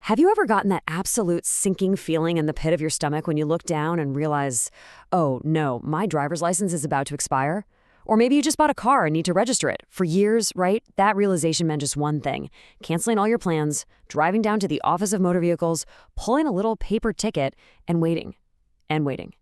Have you ever gotten that absolute sinking feeling in the pit of your stomach when you look down and realize, oh no, my driver's license is about to expire? Or maybe you just bought a car and need to register it. For years, right? That realization meant just one thing: canceling all your plans, driving down to the Office of Motor Vehicles, pulling a little paper ticket, and waiting. And waiting.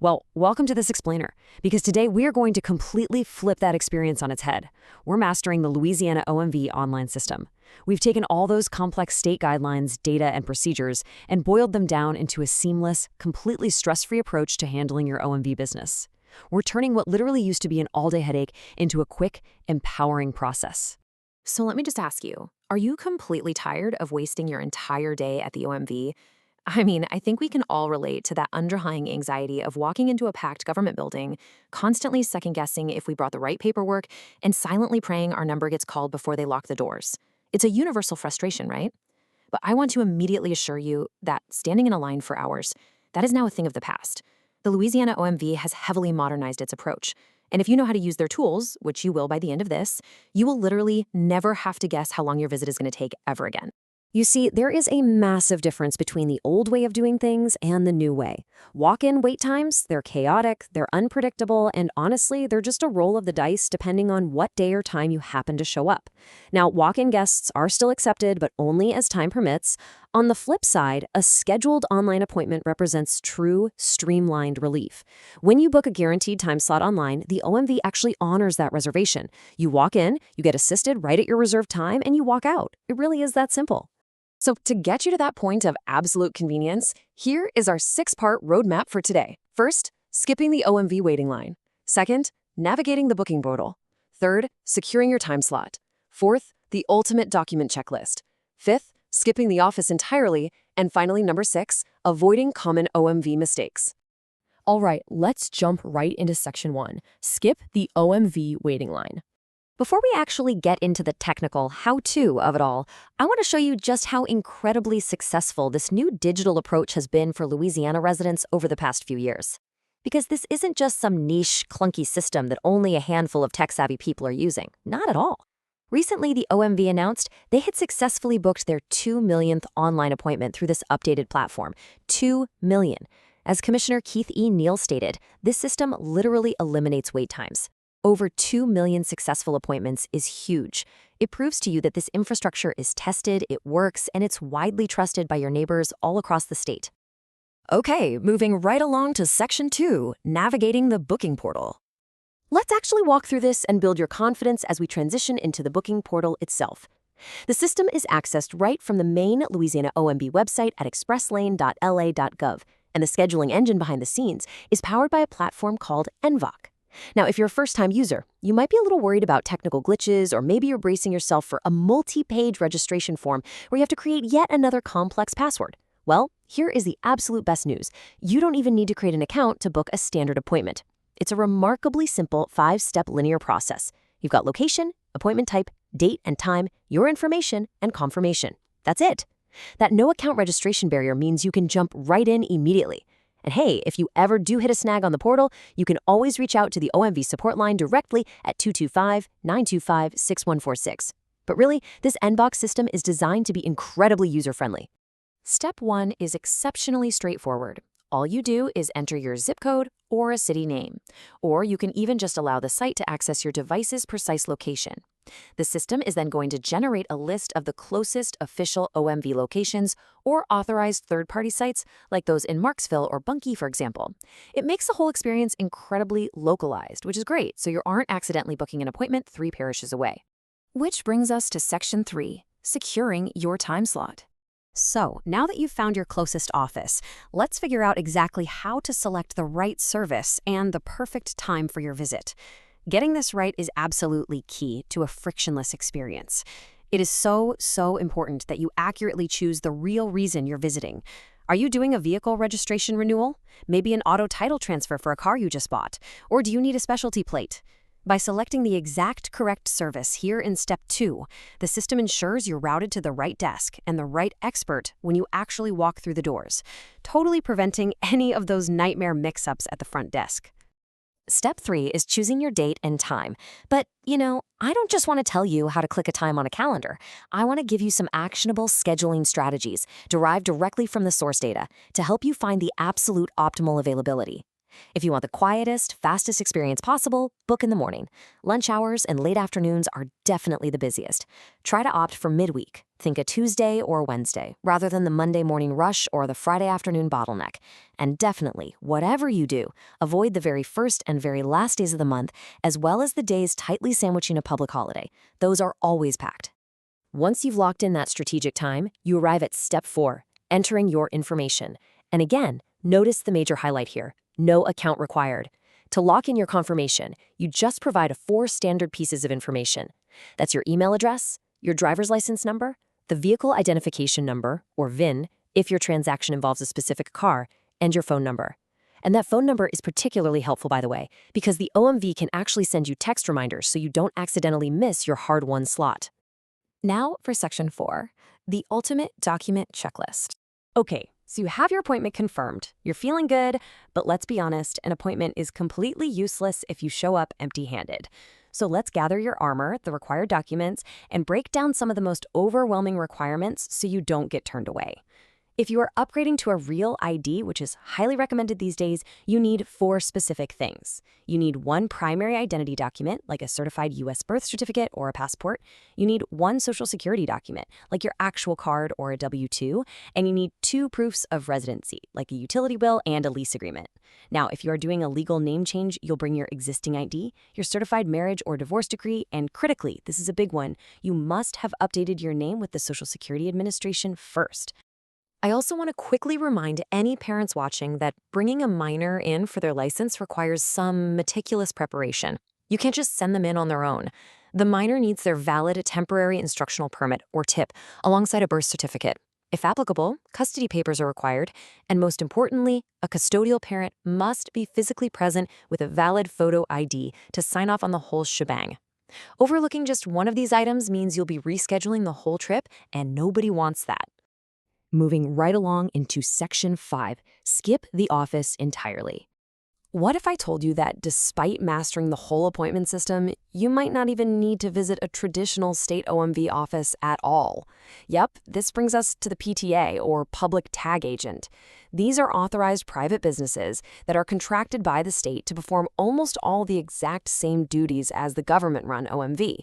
Well, welcome to this explainer, because today we are going to completely flip that experience on its head. We're mastering the Louisiana OMV online system. We've taken all those complex state guidelines, data, and procedures and boiled them down into a seamless, completely stress-free approach to handling your OMV business. We're turning what literally used to be an all-day headache into a quick, empowering process. So let me just ask you, are you completely tired of wasting your entire day at the OMV? I think we can all relate to that underlying anxiety of walking into a packed government building, constantly second-guessing if we brought the right paperwork, and silently praying our number gets called before they lock the doors. It's a universal frustration, right? But I want to immediately assure you that standing in a line for hours, that is now a thing of the past. The Louisiana OMV has heavily modernized its approach. And if you know how to use their tools, which you will by the end of this, you will literally never have to guess how long your visit is going to take ever again. You see, there is a massive difference between the old way of doing things and the new way. Walk-in wait times, they're chaotic, they're unpredictable, and honestly, they're just a roll of the dice depending on what day or time you happen to show up. Now, walk-in guests are still accepted, but only as time permits. On the flip side, a scheduled online appointment represents true, streamlined relief. When you book a guaranteed time slot online, the OMV actually honors that reservation. You walk in, you get assisted right at your reserved time, and you walk out. It really is that simple. So to get you to that point of absolute convenience, here is our 6-part roadmap for today. First, skipping the OMV waiting line. Second, navigating the booking portal. Third, securing your time slot. Fourth, the ultimate document checklist. Fifth, skipping the office entirely. And finally, number 6, avoiding common OMV mistakes. All right, let's jump right into section 1. Skip the OMV waiting line. Before we actually get into the technical how-to of it all, I want to show you just how incredibly successful this new digital approach has been for Louisiana residents over the past few years. Because this isn't just some niche, clunky system that only a handful of tech-savvy people are using. Not at all. Recently, the OMV announced they had successfully booked their 2 millionth online appointment through this updated platform. 2 million. As Commissioner Keith E. Neal stated, this system literally eliminates wait times. Over 2 million successful appointments is huge. It proves to you that this infrastructure is tested, it works, and it's widely trusted by your neighbors all across the state. Okay, moving right along to Section 2, navigating the booking portal. Let's actually walk through this and build your confidence as we transition into the booking portal itself. The system is accessed right from the main Louisiana OMB website at expresslane.la.gov, and the scheduling engine behind the scenes is powered by a platform called NVOC. Now, if you're a first-time user, you might be a little worried about technical glitches, or maybe you're bracing yourself for a multi-page registration form where you have to create yet another complex password. Well, here is the absolute best news. You don't even need to create an account to book a standard appointment. It's a remarkably simple 5-step linear process. You've got location, appointment type, date and time, your information, and confirmation. That's it. That no-account registration barrier means you can jump right in immediately. And hey, if you ever do hit a snag on the portal, you can always reach out to the OMV support line directly at 225-925-6146. But really, this NVOC system is designed to be incredibly user-friendly. Step 1 is exceptionally straightforward. All you do is enter your zip code or a city name, or you can even just allow the site to access your device's precise location. The system is then going to generate a list of the closest official OMV locations or authorized third-party sites like those in Marksville or Bunkie, for example. It makes the whole experience incredibly localized, which is great, so you aren't accidentally booking an appointment 3 parishes away. Which brings us to Section 3, securing your time slot. So, now that you've found your closest office, let's figure out exactly how to select the right service and the perfect time for your visit. Getting this right is absolutely key to a frictionless experience. It is so important that you accurately choose the real reason you're visiting. Are you doing a vehicle registration renewal? Maybe an auto title transfer for a car you just bought? Or do you need a specialty plate? By selecting the exact correct service here in Step 2, the system ensures you're routed to the right desk and the right expert when you actually walk through the doors, totally preventing any of those nightmare mix-ups at the front desk. Step 3 is choosing your date and time. But, I don't just want to tell you how to click a time on a calendar. I want to give you some actionable scheduling strategies derived directly from the source data to help you find the absolute optimal availability. If you want the quietest, fastest experience possible, book in the morning. Lunch hours and late afternoons are definitely the busiest. Try to opt for midweek. Think a Tuesday or Wednesday, rather than the Monday morning rush or the Friday afternoon bottleneck. And definitely, whatever you do, avoid the very first and very last days of the month, as well as the days tightly sandwiching a public holiday. Those are always packed. Once you've locked in that strategic time, you arrive at step 4, entering your information. And again, notice the major highlight here. No account required. To lock in your confirmation, you just provide 4 standard pieces of information. That's your email address, your driver's license number, the vehicle identification number, or VIN, if your transaction involves a specific car, and your phone number. And that phone number is particularly helpful, by the way, because the OMV can actually send you text reminders so you don't accidentally miss your hard-won slot. Now for Section 4, the ultimate document checklist. Okay, so you have your appointment confirmed. You're feeling good, but let's be honest, an appointment is completely useless if you show up empty-handed. So let's gather your armor, the required documents, and break down some of the most overwhelming requirements so you don't get turned away. If you are upgrading to a real ID, which is highly recommended these days, you need 4 specific things. You need 1 primary identity document, like a certified U.S. birth certificate or a passport. You need 1 social security document, like your actual card or a W-2. And you need 2 proofs of residency, like a utility bill and a lease agreement. Now, if you are doing a legal name change, you'll bring your existing ID, your certified marriage or divorce decree, and critically, this is a big one, you must have updated your name with the Social Security Administration first. I also want to quickly remind any parents watching that bringing a minor in for their license requires some meticulous preparation. You can't just send them in on their own. The minor needs their valid temporary instructional permit, or TIP, alongside a birth certificate. If applicable, custody papers are required, and most importantly, a custodial parent must be physically present with a valid photo ID to sign off on the whole shebang. Overlooking just one of these items means you'll be rescheduling the whole trip, and nobody wants that. Moving right along into Section 5, skip the office entirely. What if I told you that despite mastering the whole appointment system, you might not even need to visit a traditional state OMV office at all? Yep, this brings us to the PTA, or Public Tag Agent. These are authorized private businesses that are contracted by the state to perform almost all the exact same duties as the government-run OMV.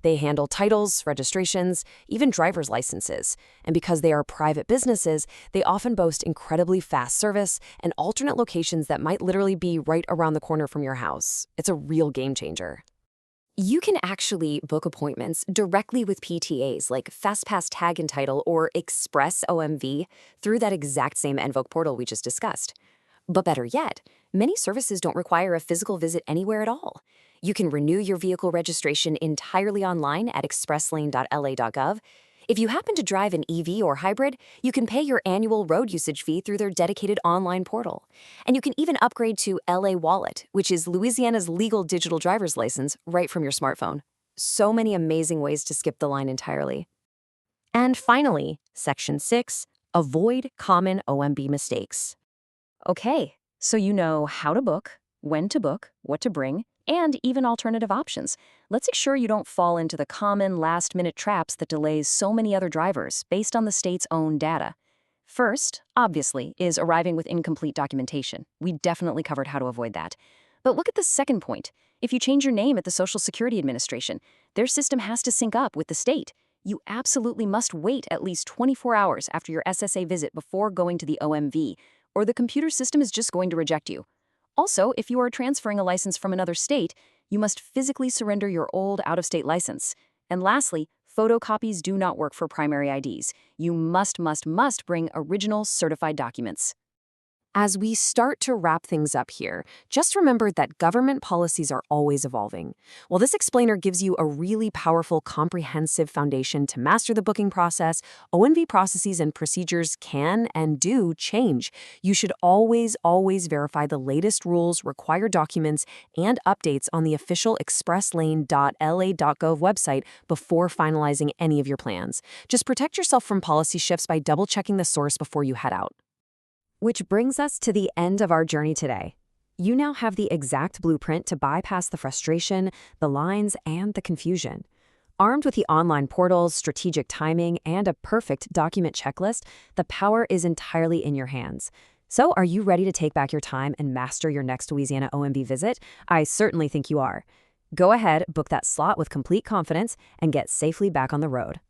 They handle titles, registrations, even driver's licenses. And because they are private businesses, they often boast incredibly fast service and alternate locations that might literally be right around the corner from your house. It's a real game changer. You can actually book appointments directly with PTAs like FastPass Tag and Title or Express OMV through that exact same Envoke portal we just discussed. But better yet, many services don't require a physical visit anywhere at all. You can renew your vehicle registration entirely online at expresslane.la.gov. If you happen to drive an EV or hybrid, you can pay your annual road usage fee through their dedicated online portal. And you can even upgrade to LA Wallet, which is Louisiana's legal digital driver's license, right from your smartphone. So many amazing ways to skip the line entirely. And finally, Section 6, avoid common OMB mistakes. Okay, so you know how to book, when to book, what to bring, and even alternative options. Let's ensure you don't fall into the common last-minute traps that delays so many other drivers based on the state's own data. First, obviously, is arriving with incomplete documentation. We definitely covered how to avoid that. But look at the second point. If you change your name at the Social Security Administration, their system has to sync up with the state. You absolutely must wait at least 24 hours after your SSA visit before going to the OMV, or the computer system is just going to reject you. Also, if you are transferring a license from another state, you must physically surrender your old out-of-state license. And lastly, photocopies do not work for primary IDs. You must bring original certified documents. As we start to wrap things up here, just remember that government policies are always evolving. While this explainer gives you a really powerful, comprehensive foundation to master the booking process, OMV processes and procedures can and do change. You should always verify the latest rules, required documents, and updates on the official expresslane.la.gov website before finalizing any of your plans. Just protect yourself from policy shifts by double-checking the source before you head out. Which brings us to the end of our journey today. You now have the exact blueprint to bypass the frustration, the lines, and the confusion. Armed with the online portals, strategic timing, and a perfect document checklist, the power is entirely in your hands. So, are you ready to take back your time and master your next Louisiana OMB visit? I certainly think you are. Go ahead, book that slot with complete confidence, and get safely back on the road.